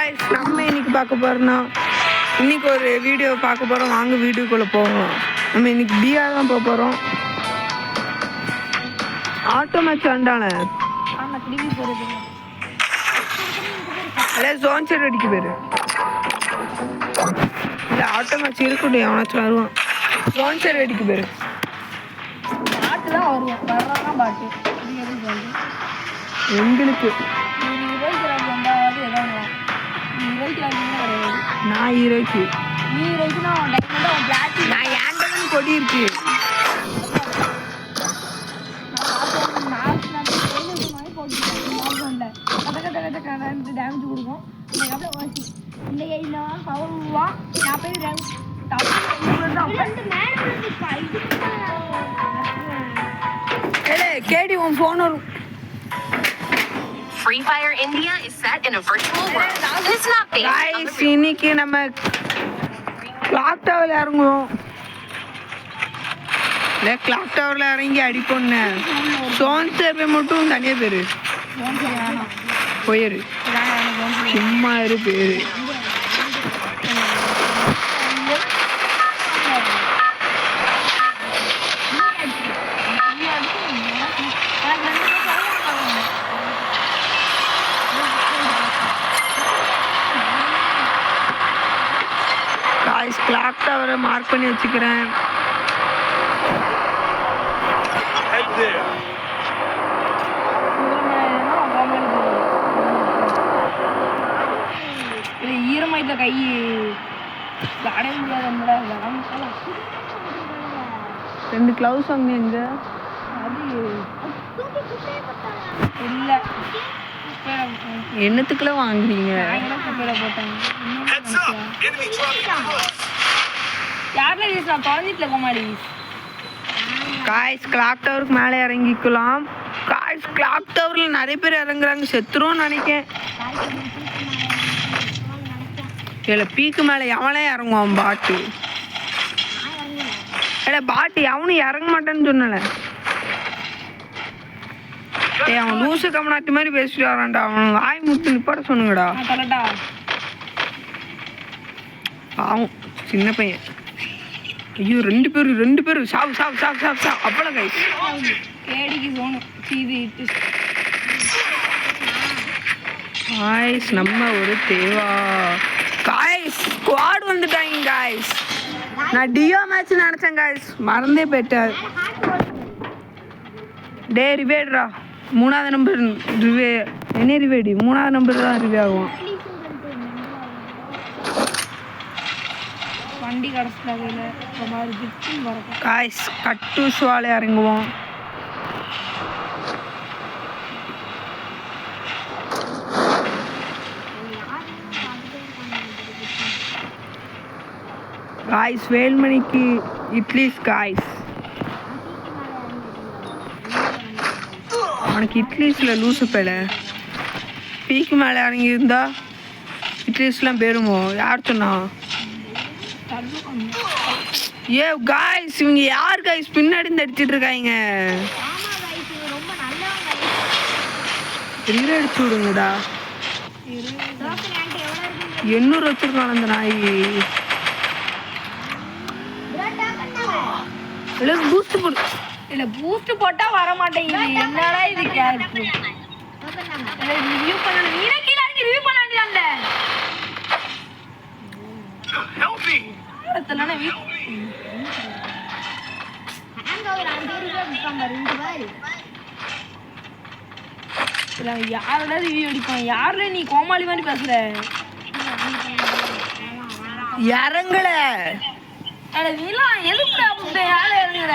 guys, நம்ம இன்னைக்கு பார்க்க போறோம்னா இன்னைக்கு ஒரு வீடியோ பார்க்க போறோம். வாங்க வீடியோக்குள்ள போவோம். நம்ம இன்னைக்கு பிஆர் தான் போக போறோம். ஆட்டோ மேட்ச் வந்தானே ஆமா டிவி போறது அலே ஜோன் செட் அடிக்க பேரு இல்ல ஆட்டோ மேட்ச் இருக்குடி அவனாச்சும் வருவான். ஜோன் செட் அடிக்க பேரு பாட்டு தான் வருவான் வர்றதான் பாட்டு இது எது சொல்லுங்க எங்களுக்கு ஹீரோய்க்கு வந்தாவது எதாவது ஹீரோய்க்கு கிடையாது நான் ஹீரோய்க்கு நீ ஹீரோய்க்கு நான் டைமண்ட் அவன் பிளாக் நான் ஏண்டவன் கொடி இருக்கு டேமேஜ் கொடுக்கும் அதுக்கப்புறம் இந்த கையில் பவர் நான் போய் கேடி உன் ஃபோன் வரும். Free Fire India is set in a virtual world. It's not based on guys, இன்னைக்கு நம்ம கிளாக் டவர்ல இறங்குவோம். கிளாக் டவர்ல இறங்கி அடிப்போன்னு சோன் சேவை மட்டும் தனியா பேரு போயிரு சும்மா இரு பேரு கிளாக் டவரை மார்க் பண்ணி வச்சுக்கிறேன். ஈரமாயிட்ட கை அடைய முடியாத ரெண்டு கிளவுஸ் அங்க எங்க அது இல்லை என்னத்துக்குள்ள வாங்குறீங்க? யாருல குழந்தைட்டுல கோமாளி காய்ஸ் கிளாக் டவருக்கு மேலே இறங்கிக்கலாம். காய்ஸ் கிளாக் டவர்ல நிறைய பேர் இறங்குறாங்க. செத்துருவோம்னு நினைக்கேன். இல்லை பீக்கு மேலே எவனே இறங்குவான் பாட்டு. இல்லை பாட்டு எவனும் இறங்க மாட்டேன்னு சொன்னல. அவன் லூசு கமனாட்டி மாதிரி பேசிட்டு வரான்டா. அவன் வாய் முட்டு நிப்பாட சொன்னுங்கடா. பாவம் சின்ன பையன். ஐயோ ரெண்டு பேரும் சாவு சாவு சாவு சாவு சாவு அப்பளம் கைஸ் கேடிக்கு போகணும் இது இட்டு காய்ஸ் நம்ம ஒரு தேவா காய்ஸ் ஸ்குவாட் வந்துட்டாங்க காய்ஸ். நான் டியோ மேட்ச் நினச்சேன் காய்ஸ், மறந்தே போயிட்டேன். டே ரிவேட்ரா 3வது நம்பர் ரிவே என்ன ரிவேடி 3வது நம்பர் தான் ரிவே ஆகும். வண்டி கடைசியில் காய்ஸ் கட்டு ஷுவாலே இறங்குவோம். காய்ஸ் வேல்மணிக்கு இட்லிஸ் காய்ஸ். அவனுக்கு இட்லிஸில் லூசு பேல பீக்கு மேலே இறங்கியிருந்தா இட்லிஸ்லாம் பேருமோ யார் சொன்னா? ஏ காய்ஸ் இவங்க யார் காய்ஸ் பின்னாடி இருந்து அடிச்சிட்டு இருக்காங்க? ரீல் அடிச்சு விடுங்கடா. 800 வச்சிருக்கான் அந்த நாய். இல்லை பூஸ்ட் போடு. இல்லை பூஸ்ட் போட்டா வர மாட்டேங்குது. என்னடா இது கேரக்டர் ரிவ்யூ பண்ணணும். நீனே கீழே இறங்கி ரிவ்யூ பண்ண வேண்டியதான்ல. யாரோட ரிவ்யூ அடிப்பான்? யாருல நீ கோமாளி மாதிரி பேசுற? இறங்கல நீலாம் எதுக்கு யாரை இறங்குற?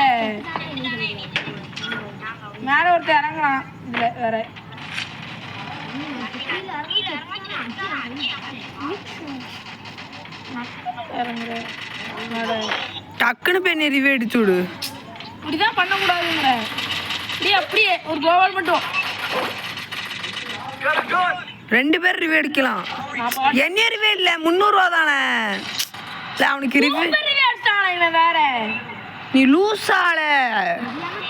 மேல ஒருத்தர் இறங்குறான். இதுல வேற இறங்குற டக்குன்னு போய் ரிவ்யூ அடிச்சு விடு. இப்படிதான் பண்ணக்கூடாதுங்கிற. அப்படியே ஒரு கோவால் மட்டும் 2 பேர் ரிவ்யூ அடிக்கலாம். என்ன ரிவ்யூ இல்லை 300 ரூபா தானே. அவனுக்கு ரிவ்யூ வேற நீ லூஸால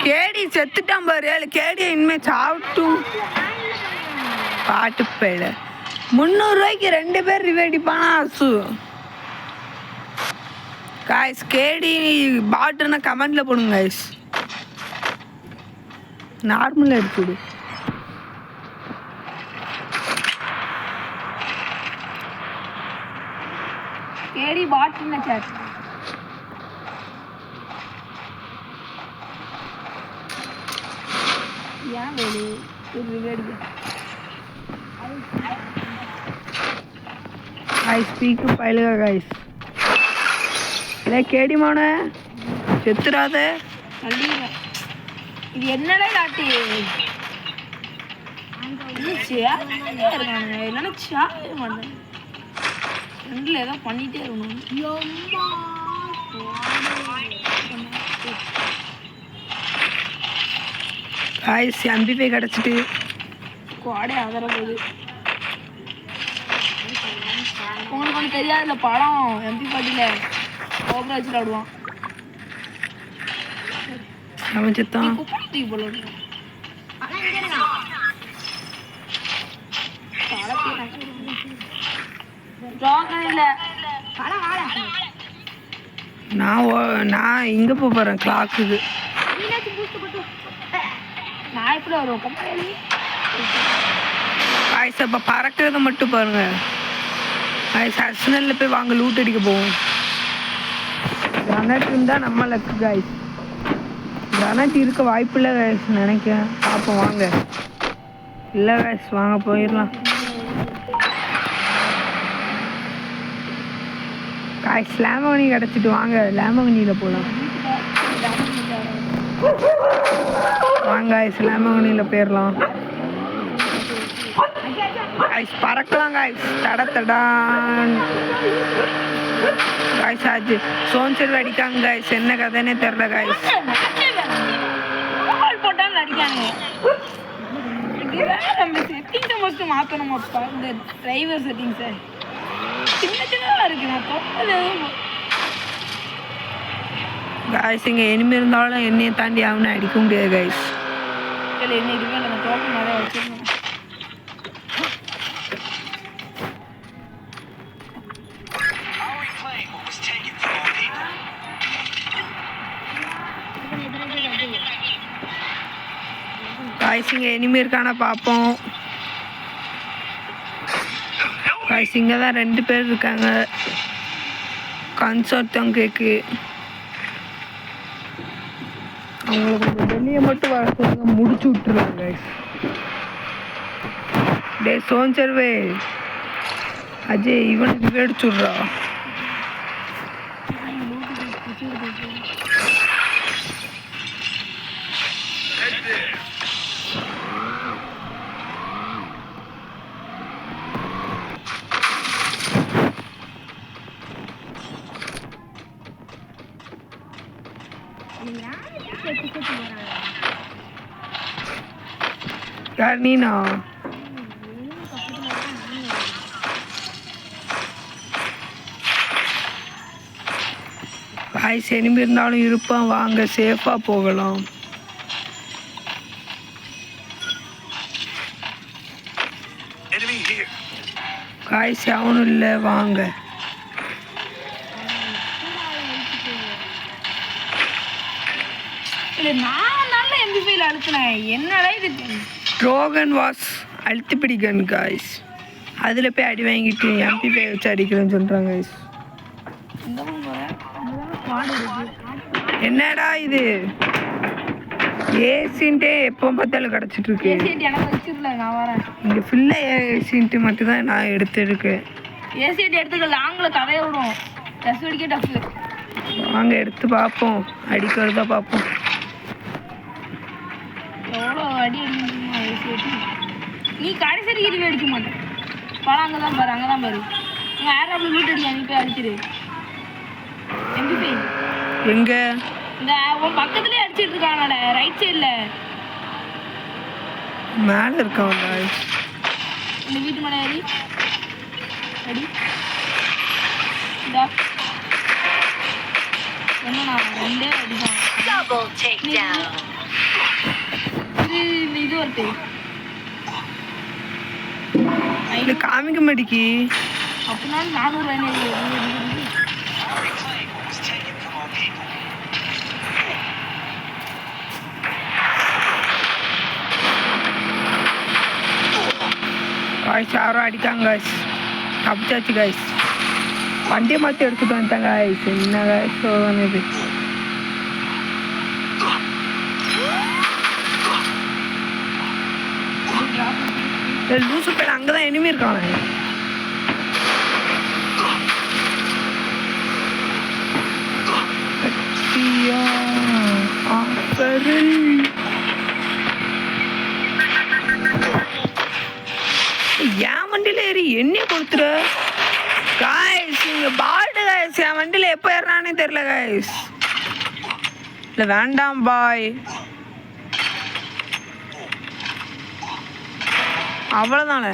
கேடி செத்துட்டான் பாரு. கேடியை இனிமே சாப்பிட்டும் பாட்டு பேல ₹300 2 பேர் ரிவ்யூ அடிப்பானா அசு. காய்ஸ் கேடி பாட்டுன்னா கமெண்ட்ல போடுங்க காய்ஸ். நார்மல் அடிச்சுடு. கேடி பாட்டுன்னு சார். ஏன் வேலு ரிவ்யூ அடிக்க காய்ஸ் ஸ்பீக்கு பயிலுக காய்ஸ். இல்லை கேடி மாவன செத்துறாத. தள்ளிடுவேன். இது என்னடா டாட்டி இருக்கானுங்க இல்லைன்னா சேர மாட்டேன். ரெண்டில் ஏதோ பண்ணிகிட்டே இருக்கணும். காய்ஸ் MP5 கிடச்சிட்டு குவாடே ஆதர போகுது. உங்களுக்கு ஒன்று தெரியாதுல்ல படம் MP40 கோபுரம் வச்சு விளாடுவான். அவன் செத்தான். குப்பி போல இல்லை நான் இங்கே போகிறேன் கிளாக்குக்கு. நான் எப்படி வருவோம் கம்பெனி காய்ஸ் அப்போ பறக்கிறத மட்டும் பாருங்க. காய்ஸ் அர்சனலில் போய் வாங்க லூட் அடிக்க போவோம். கிரானைட் இருந்தால் நம்ம லக்கு காய்ஸ். கிரானைட் இருக்க வாய்ப்பு இல்லை காய்ஸ் நினைக்கிறேன். பார்ப்போம் வாங்க. இல்லை காய்ஸ் வாங்க போயிடலாம். காய்ஸ் லேமகனி கிடச்சிட்டு வாங்க லேமகனியில் போகலாம். வாங்க காய்ஸ் லேமகனியில் போயிடலாம். காய்ஸ் பறக்கலாம் காய்ஸ். தடத்தடான் காய்ஸ் ஆச்சு. சோன்சர் அடிக்காங்க காய்ஸ். என்ன கதைன்னே தெரில காய்ஸ். போட்டாலும் அடிக்காங்க. நம்ம செட்டிங்ஸை மட்டும் மாற்றணும். அப்பா இந்த டிரைவர் செட்டிங்ஸை சின்ன சின்னதாக இருக்கு. நான் தொப்பது காய்ஸ் இங்கே இனிமே இருந்தாலும் என்னையை தாண்டி அவனை அடிக்க முடியாது காய்ஸ். இல்லை என்ன இதுவே நம்ம தோட்டம் நிறைய வச்சுருந்தோம். காய்ஸ் இங்கே இனிமே இருக்கானா பார்ப்போம். காய்ஸ் இங்கே தான் 2 பேர் இருக்காங்க. கன்சர்ட்டம் கேக்கு அவங்கள கொஞ்சம் வெளியே மட்டும் வர சொல்லுங்க. முடிச்சு விட்டுருவாங்க காய்ஸ். டே சோன்சர்வே அஜய் இவனுக்கு வெடிச்சுட்றா. யார் நீனா? காய்ஸ் எனிமே இருந்தாலும் இருப்பான். வாங்க சேஃபாக போகலாம். காய்ஸ் அவனும் இல்லை வாங்க. இல்லை நான் நல்ல MP5 அழுத்தினேன். என்னடா இது ட்ரோகன் வாஸ் அழுத்தி பிடிக்கன் காய்ஸ். அதில் போய் அடி வாங்கிட்டு MP5 வச்சு அடிக்கிறேன்னு சொல்கிறாங்க காய்ஸ். என்னடா இது ஏசின்ட்டே எப்போ பார்த்தாலும் கிடச்சிட்டு இருக்கு. எனக்கு வச்சிடல. நான் வரேன். இங்கே ஃபுல்லாக ஏசின்ட்டு மட்டும் தான் நான் எடுத்துருக்கேன். ஏசிட்டு எடுத்துக்கல. நாங்களும் கதையை விடுவோம். டஃப் அடிக்க டஃப். வாங்க எடுத்து பார்ப்போம். அடிக்கிறதா பார்ப்போம். எவ்வளோ அடி அடிக்கணுமா ஏசிட்டு? நீ கடைசி ரிவ்யூ அடிக்க மாட்டேன். படம் அங்கே தான் பாரு. அங்கே தான் பாரு. உங்கள் ஏர்ஆப்பில் லூட் அடி அனுப்பி அடிச்சிரு. MP5 எங்க இந்த உன் பக்கத்துலேயே அடிச்சிட்டு இருக்கானோட ரைட் சைடில். மேலே இருக்கான் காய்ஸ். இந்த வீட்டு மேலே ஏறி அடி. இந்தா என்ன ரெண்டே அடிதான். Double takedown. இது வருது. இது காமிக்க மாட்டேக்கி. அப்படின்னாலும் 400 காய்ஸ் யாரும் அடிக்காங்க காய்ஸ். தப்பிச்சாச்சு காய்ஸ். வண்டியை மாற்றி எடுத்துட்டு வந்துட்டேன் காய்ஸ். என்ன காய்ஸ் சோதனை இது. லூசு பேர் அங்கதான் எனிமி இருக்கானே. என் வண்டியில ஏறி என்ன கொடுத்துற காய்ஸ். இங்க பாட்டு காய்ஸ். என் வண்டியில எப்ப ஏறானே தெரியல காய்ஸ். இல்ல வேண்டாம் பாய். அவ்வளோதானே.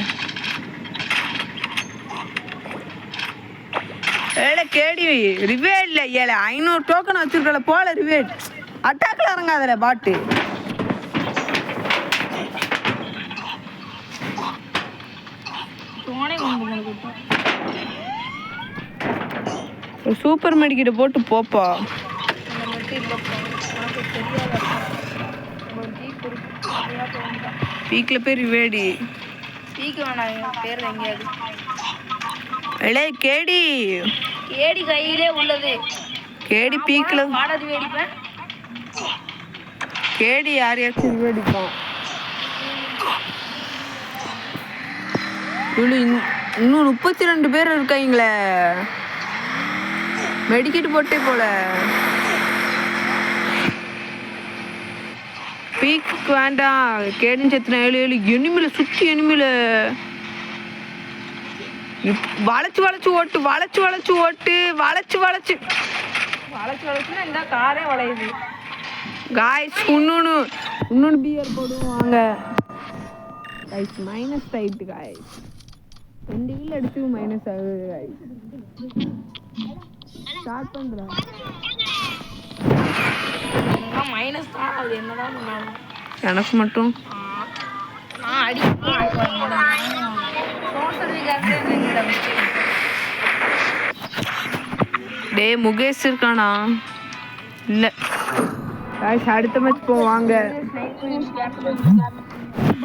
ஏழை கேடி ரிவேட் இல்லை. 500 டோக்கன் வச்சிருக்கல போல ரிவேட். அட்டாக்ல இறங்காதல பாட்டு. சூப்பர் மெடிக்கிட்ட போட்டு போப்பா. பீக்ல பேர் ரிவேடி. பீக் வேணாம் பேர் எங்கேயாவது. ஏலே கேடி. கேடி கையிலே உள்ளது. கேடி பீக்ல பாடாது வேடிப்பேன். கேடி யாரையாச்சும் ரிவேடிப்பான். இன்னும் 32 பேர் இருக்காங்களே. மெடிக்கிட்டு போட்டே போல. பீக் வேண்டாம். கேடின்னு செத்துனா 7 எனிமில சுற்றி எனிமில வளைச்சு வளைச்சு ஓட்டு. வளைச்சு வளைச்சு ஓட்டு. வளைச்சு வளைச்சு வளைச்சு வளைச்சுன்னா இந்த காரே வளையுது காய்ஸ். இன்னொன்று பியர் போடுவாங்க காய்ஸ். மைனஸ் ஆயிட்டு காய்ஸ். 2 வீல் அடிச்சு மைனஸ் ஆகுது காய்ஸ். ஸ்டார்ட் பண்ணுறேன். மைனஸ் தான். அது என்னதான் பண்ணாலும் எனக்கு மட்டும் அடி. டே முகேஷ் இருக்கானா? இல்லை காய்ஸ். அடுத்த மேட்ச் போவாங்க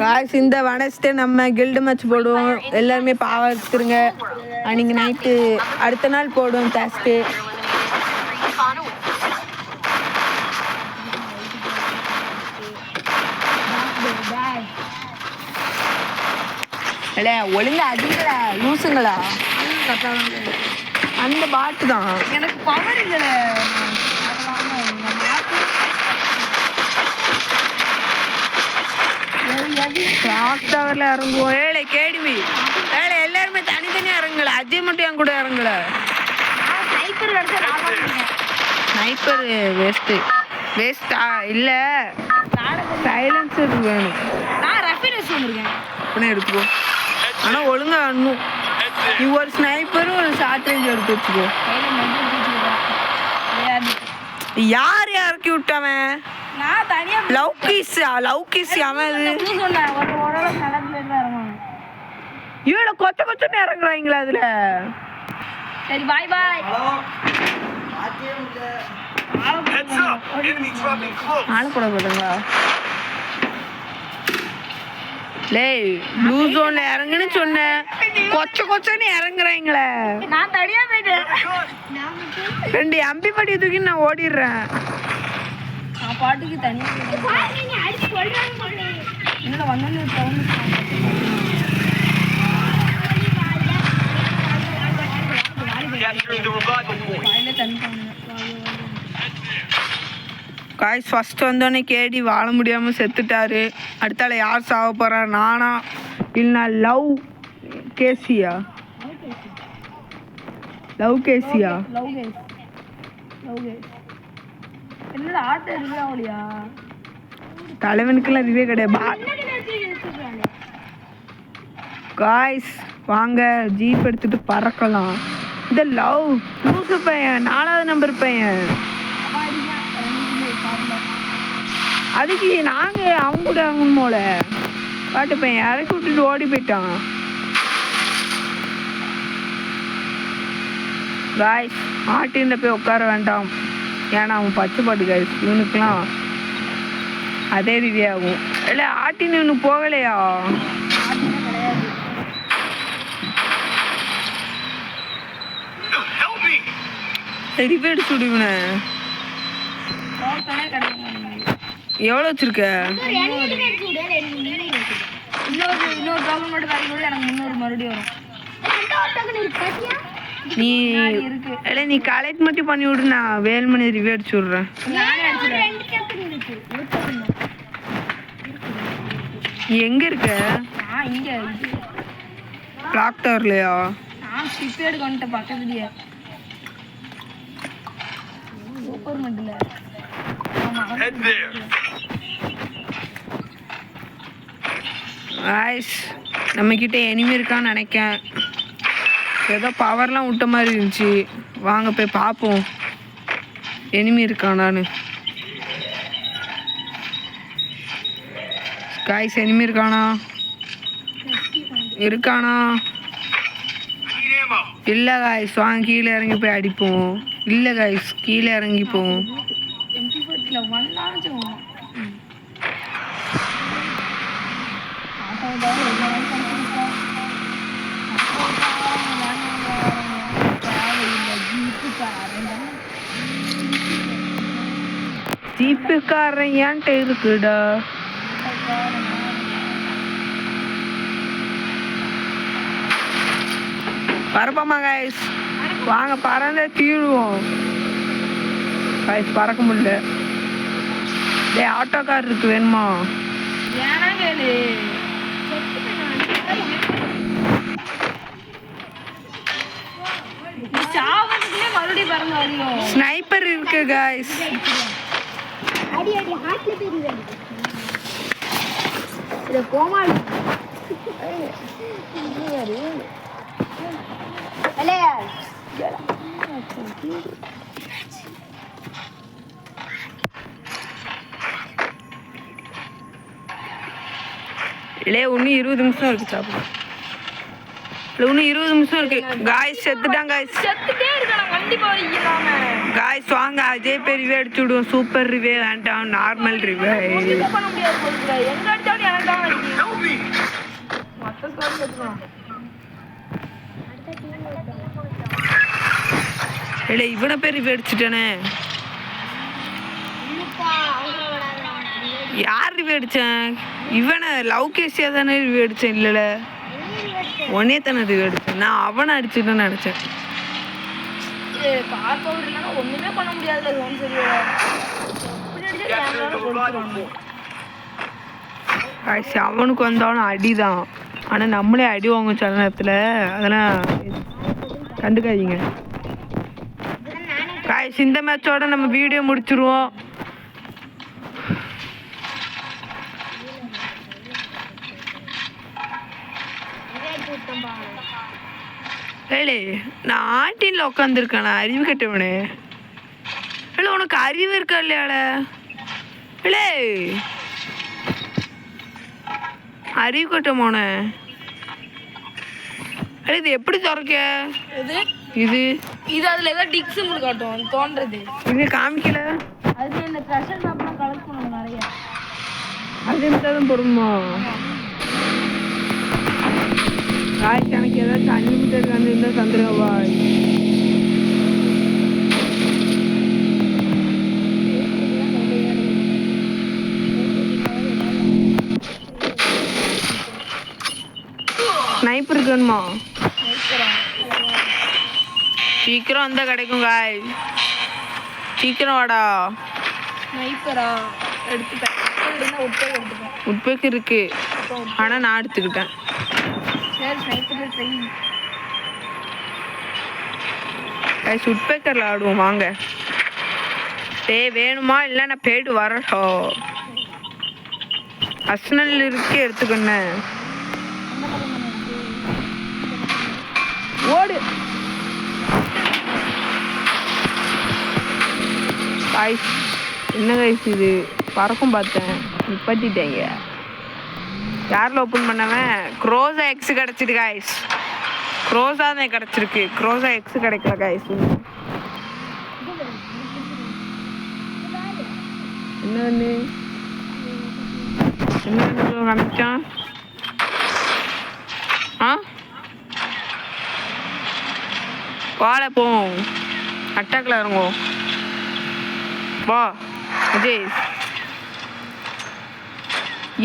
காய்ஸ். இந்த வனஸ்டே நம்ம கில்டு மேட்ச் போடுவோம். எல்லாருமே பாவம் எடுத்துருங்க. அன்னைக்கு நைட்டு அடுத்த நாள் போடுவோம் தேஸ்டே. இல்லை ஒழுங்கா அதிகல லூசுங்களா. அந்த பாட்டு தான். எனக்கு பவர் இல்லை. டவர்ல இறங்குவோம். ஏழை கேடிவி. ஏழை எல்லாருமே தனித்தனியா இறங்கல. அஜய் மட்டும் என் கூட இறங்கல. ஸ்னைப்பர் வேஸ்டா இல்ல. சைலன்சர் வேணும். நான் ரஃபினஸ் வந்திருக்கேன். அப்படியே எடுத்துக்கோ. ஆனா ஒழுங்கா அண்ணும். நீ ஒரு ஸ்னைப்பரும் ஒரு ஷார்ட் ரேஞ்ச் எடுத்து வச்சுக்கோ. யார் இறக்கி விட்டவன்? நான் தனியா லவ்கிஸ் அவன். சொன்னேன் ஒரு ஓரளவு நடந்துட்டு இறங்குவாங்க. இவ்வளோ கொச்சன்னு இறங்குறாங்களா அதுல. சரி பாய் பாய். ஆளக்கூட போதுங்களா. லே ப்ளூ ஜோன்ல இறங்குன்னு சொன்னேன். கொச்சன்னு இறங்குறாங்களே. நான் தனியா போயிட்டேன். 2 அம்பி படி தூக்கி நான் ஓடிடுறேன். நான் பாட்டுக்கு தனியா என்னோட வந்தோன்னு காய்ஸ். ஃபர்ஸ்ட் வந்தோடனே கேடி வாழ முடியாம செத்துட்டாரு. அடுத்தால யார் சாக போறா? நானா இல்லைனா லவ் கேசியா? என்னோட ஆட்டோ இருக்கா? தலைவனுக்கெல்லாம் ரிவே கிடையாது. காய்ஸ் வாங்க ஜீப் எடுத்துட்டு பறக்கலாம். இந்த லவ் லூசு பையன் 4வது நம்பர் பையன். அதுக்கு நாங்க அவங்க கூட அவங்க போல பாட்டு பையன் இறக்கி விட்டுட்டு ஓடி போயிட்டான். காய்ஸ் ஆட்டின்ல போய் உட்கார வேண்டாம், ஏன்னா அவன் பச்சை பாட்டு காய்ஸ். இவனுக்குலாம் அதே ரிவ்யூ ஆகும். இல்லை ஆட்டின்னு இவனு போகலையா? ரிவ்யூ அடிச்சு விடுவனே. எவ்வளோ வச்சிருக்க? இன்னொரு டாக்டர் மட்டும் காய்க்கும் எனக்கு 300 மறுபடியும் வரும். நீ இல்லை நீ கலெக்ட் மட்டும் பண்ணி விடு, நான் வேல்மணி ரிவ்யூ அடிச்சு விட்றேன். நீ எங்கே இருக்க? இங்கே கிளாக் டவர்லையா? நான் ஸ்டிப் எடுக்க வந்துட்டேன் பக்கத்துலயே. சூப்பர் மெட்டில் ஆய்ஸ் நம்மக்கிட்ட எனிமி இருக்கான்னு நினைக்கேன். ஏதோ பவர்லாம் விட்ட மாதிரி இருந்துச்சு. வாங்க போய் பார்ப்போம் எனிமி இருக்கானான்னு. காய்ஸ் எனிமி இருக்கானா? இருக்கானா? இல்லை காய்ஸ் வாங்க கீழே இறங்கி போய் அடிப்போம். இல்லை காய்ஸ் கீழே இறங்கிப்போம். ஜீப்புக்காரன் ஏன்ட்ட இருக்குடா. பறப்போமா காய்ஸ்? வாங்க பறந்த தீருவோம் காய்ஸ். பறக்க முடியல. டே ஆட்டோ கார் இருக்கு, வேணுமா? ஏன்னா கேளு. மறுபடியும் பறந்து வரையும் ஸ்னைப்பர் இருக்கு காய்ஸ். அடி அடி ஹார்ட்ல தெரியுது. இது கோமாளி அலையா இல்லை இன்னும் 20 நிமிஷம் இருக்கு சாப்பிட. இன்னும் 20 நிமிஷம் இருக்கு காய்ஸ். செத்துட்டான் காய்ஸ். செத்துட்டே இருக்கான் கண்டிப்பா வரைக்கும். காய்ஸ் வாங்க அஜய் பேர் ரிவே அடிச்சு விடுவோம். சூப்பர் ரிவே வேண்டாம், நார்மல் ரிவே. பண்ண முடியாது போல. எங்க அடிச்சாலும் எனக்கு தான் அடிக்குது. மொத்த ஸ்கோர் செத்துறான். இல்லை இவனை பேர் ரிவே அடிச்சுட்டானே. யார் ரிவே அடித்தேன்? இவனை லவ் கேஸியா தானே ரிவே அடித்தேன். இல்லைல்ல ஒன்னே தானே ரிவே அடித்தேன். நான் அவனை அடிச்சுட்டேன்னு நினச்சேன். கார் பவர் இல்லைன்னா ஒண்ணுமே பண்ண முடியாது. அவனுக்கு வந்தாலும் அடிதான். ஆனால் நம்மளே அடி வாங்க சில நேரத்தில். அதெல்லாம் கண்டுக்காதீங்க காய்ஸ். இந்த மேட்சோட நம்ம வீடியோ முடிச்சிருவோம். ஏலே நான் ஆட்டின்ல உட்காந்துருக்கேன். அறிவு கட்டவனே. இல்லை உனக்கு அறிவு இருக்கா இல்லையால? இல்லை அறிவு கட்டமோன. இது எப்படி திறக்க? இது இது அதுல ஏதோ டிக்ஸ் காட்டும் தோன்றது. இது காமிக்கல. அது இந்த ட்ரெஷர் ஷாப்லாம் கலெக்ட் பண்ணுவாங்க நிறைய. அது இருந்தாலும் பொறுமா காய்ச்சி. எனக்கு ஏதாச்சும் அன்லிமிட்டட் வந்து இருந்தால் தந்துருங்க பாய். ஸ்னைப்பர் இருக்கணுமா? சீக்கிரம் வந்தால் கிடைக்கும் காய். சீக்கிரம் வாடா. ஸ்னைப்பரா எடுத்துப்பேன். உட்பேக்கு இருக்கு, ஆனால் நான் எடுத்துக்கிட்டேன். உட்பேக்கரில் ஆடுவோம் வாங்க. வேணுமா இல்லை நான் போயிட்டு வரட்டும். அர்சனல் இருக்கு எடுத்துக்கண்ணேன். ஓடு காய்ஸ். என்ன காய்ஸ் இது? பறக்கும் பார்த்தேன், நிப்பாட்டிட்டேங்க. யாரில் ஓப்பன் பண்ணவன் க்ரோஸா எக்ஸ் கிடச்சிட்டு காய்ஸ். க்ரோஸா தான் கிடைச்சிருக்கு, க்ரோஸா எக்ஸ் கிடைக்கல கைஸ். என்ன காமிச்சான்? வாழ போவோம், அட்டாக்ல இறங்குவோம். வா விஜய்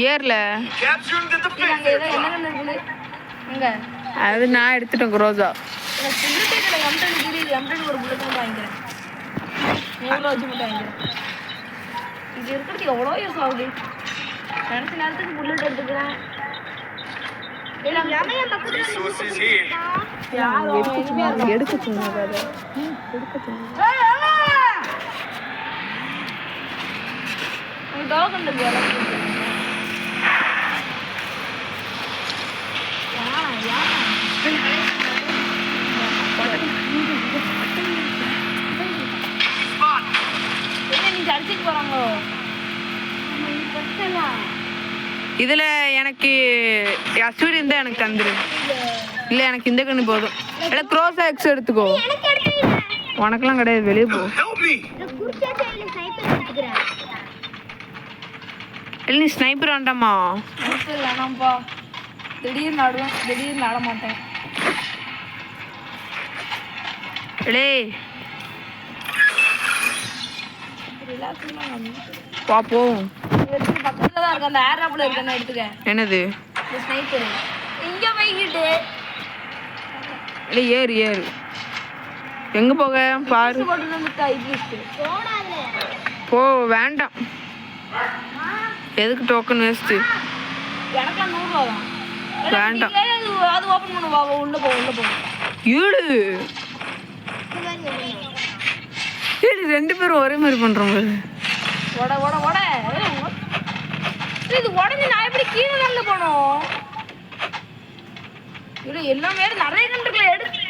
ஏர்ல அது நான் எடுத்துட்டேன் க்ரோஸா. ஒரு புல்லட் வாங்கிக்கிறேன், 100 ரூபா வச்சு மட்டும் வாங்கிக்கிறேன். இது இருக்கிறதுக்கு எவ்வளோ யூஸ் ஆகுது. நினச்ச நேரத்துக்கு புல்லட் எடுத்துக்கிறேன். எடுக்க சொன்னாங்க. இதுல எனக்கு அஸ்வின் இருந்தா எனக்கு தந்துரு. இல்ல எனக்கு இந்த கண்ணு போதும். இல்ல க்ரோஸா எக்ஸ் எடுத்துக்கோ. உனக்கெல்லாம் கிடையாது, வெளியே போ. இல்ல நீ ஸ்னைப்பர் வேண்டாமா? வேணாம்ப்பா, திடீர்னு ஆடுவேன், திடீர்னு ஆட மாட்டேன். பாப்போம். பக்கத்துல தான் இருக்கு, அந்த ஏர் ஆப்ல இருக்கு, எடுத்துக்க. என்னது? ஸ்னைப்பர் இங்க வைக்கிட்டு. இல்ல ஏறு ஏறு. எங்க போக பாரு. போ, வேண்டாம். எதுக்கு டோக்கன் வேஸ்ட்? எனக்கு 100 ரூபா தான். வேண்டாம். அது ஓபன் பண்ணு, வா உள்ள போ, உள்ள போ. ஈடு ரெண்டு பேரும் ஒரே மாதிரி பண்றோம். ஓட ஓட ஓட. இது உடனே நான் எப்படி கீழே நல்ல போனோம்? இல்லை எல்லாமே நிறைய கண்டுக்கல எடுத்து.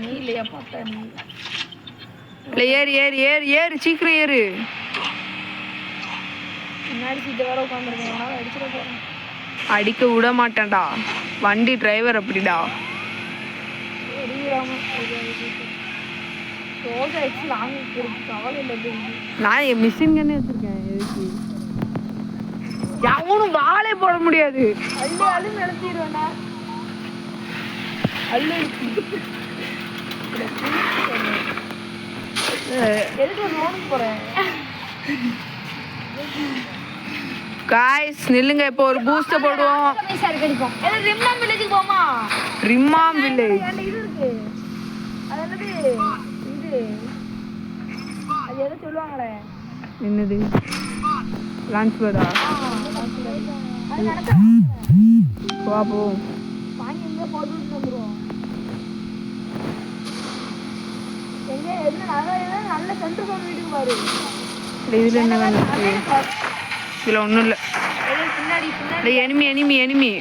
நீ இல்லையா பார்த்தா? நீ இல்லை ஏறு ஏறு ஏறு ஏறு, சீக்கிரம் ஏறு. முன்னாடி சீட்டை வேற உட்காந்துருக்கேன், அடிச்சிட போறேன். அடிக்க விட மாட்டேன்டா, வண்டி டிரைவர் அப்படிடா. நான் என் மிஷின் கண்ணே வச்சிருக்கேன். எதுக்கு யாரும் வாழை போட முடியாது. அள்ளு அள்ளு நினைச்சிடுவேண்டா. அள்ளு எதுக்கு ரோடுக்கு போறேன்? காய்ஸ் நில்லுங்க, இப்போ ஒரு பூஸ்ட் போடுவோம். ரிம்மாம் வில்லேஜுக்கு போமா? ரிம்மாம் வில்லேஜ் இது இருக்கு, அது என்னது? இது அது எதை சொல்லுவாங்களே? என்னது? லான்ச் பேடா? அது நடக்கும். வா போ. வாங்கி எங்கே போட்டு வந்துடுவோம். எங்கே எது நல்ல சென்டர் ஃபோன் வீட்டுக்கு பாரு. இதில் என்ன வேணும்? இதில் ஒன்றும் இல்லை. பின்னாடி பின்னாடி எனிமி எனிமி எனிமி.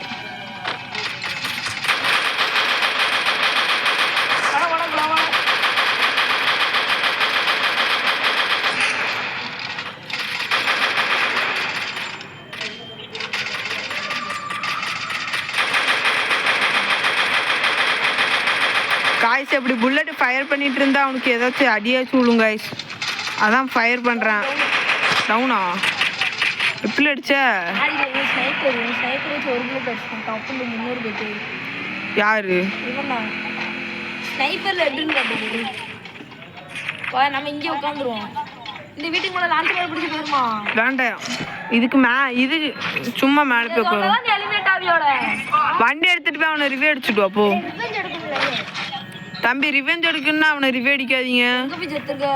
காய்ஸ் அப்படி புல்லட் ஃபயர் பண்ணிட்டு இருந்தா அவனுக்கு ஏதாச்சும் அடியாச்சும் விழுங்க காய்ஸ். அதான் ஃபயர் பண்ணுறேன். டவுனா எப்படி அடிச்ச? யாரு? நம்ம இங்கே உட்காந்துருவோம். இந்த வீட்டுக்கு மேல லான்ச் பேட் பிடிச்சி போயிருமா? வேண்டாம், இதுக்கு இது சும்மா மேலே போய் உட்காரும். வண்டி எடுத்துட்டு போய் அவனை ரிவே அடிச்சுட்டு வா போ. தம்பி ரிவெஞ்ச் எடுக்குன்னா அவனை ரிவே அடிக்காதீங்க. எங்க போய் செத்துருக்க?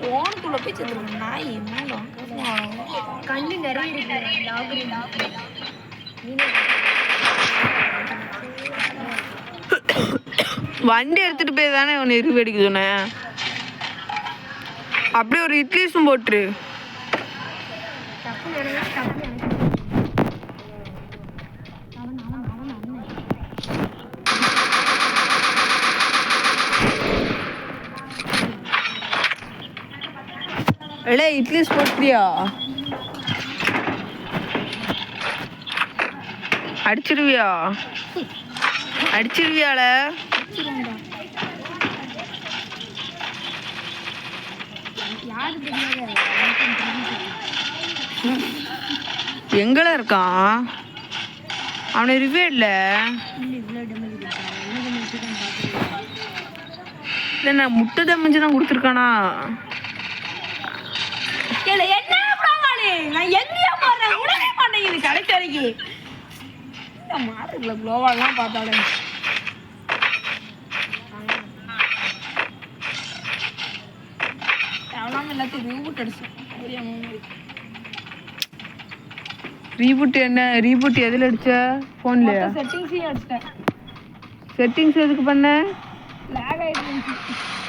போனுக்குள்ள போய் செத்துருக்க நாய். கண்ணு நிறைய இருக்கு. வண்டி எடுத்துட்டு போய் தானே அவனை ரிவே அடிக்க சொன்னேன். அப்படியே ஒரு இட்லிஸும் போட்டுரு. எடே இட்லிஸ் போட்டுறியா? அடிச்சிருவியா? அடிச்சிருவியால யாரு தெரியாத எங்கல இருக்கான் அவனை ரிவே இல்லை இல்லை முட்டை தம்பிச்சு தான் கொடுத்துருக்கானா என்ன ப்ரோமாலி நான் எங்கேயா போறேன் உடனே மாட்டேங்குது கடைசி வரைக்கும் மாட்டுக்குள்ள குளோவாலாம் பார்த்தாலே எவ்வளோ எல்லாத்தையும் ரீபூட் அடிச்சோம் ரீபூட் என்ன ரீபூட் எதில் அடிச்ச ஃபோன்லையா செட்டிங்ஸையும் அடிச்சிட்டேன் செட்டிங்ஸ் எதுக்கு பண்ண லேக் ஆகிட்டு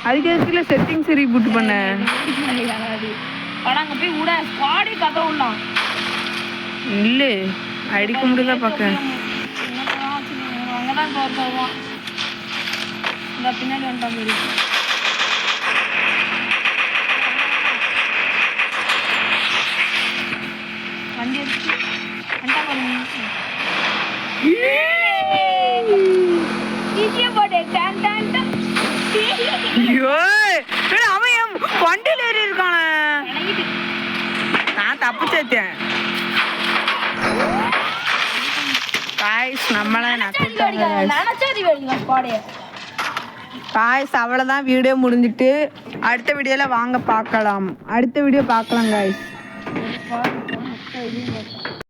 அதுக்கு எதுக்குல செட்டிங்ஸ் ரீபூட் பண்ண ஆனால் அங்கே போய் விட ஸ்குவாடே கதை விடலாம் இல்லை அடிக்க முடியுதா பார்க்க அங்கே தான் இப்போ வருவான் இந்த பின்னாடி வந்துட்டான் போய் வண்டி எடுத்து வந்துட்டா பாருங்க ஈஸியாக போட்டு டான் டான் டான் ஐயோ அவன் என் வண்டியில் ஏறி இருக்கானே நான் தப்பு சேர்த்தேன் காய்ஸ் நம்மளை காய்ஸ் அவ்வளோதான் வீடியோ முடிஞ்சிட்டு அடுத்த வீடியோவில் வாங்க பார்க்கலாம் அடுத்த வீடியோ பார்க்கலாம் காய்ஸ்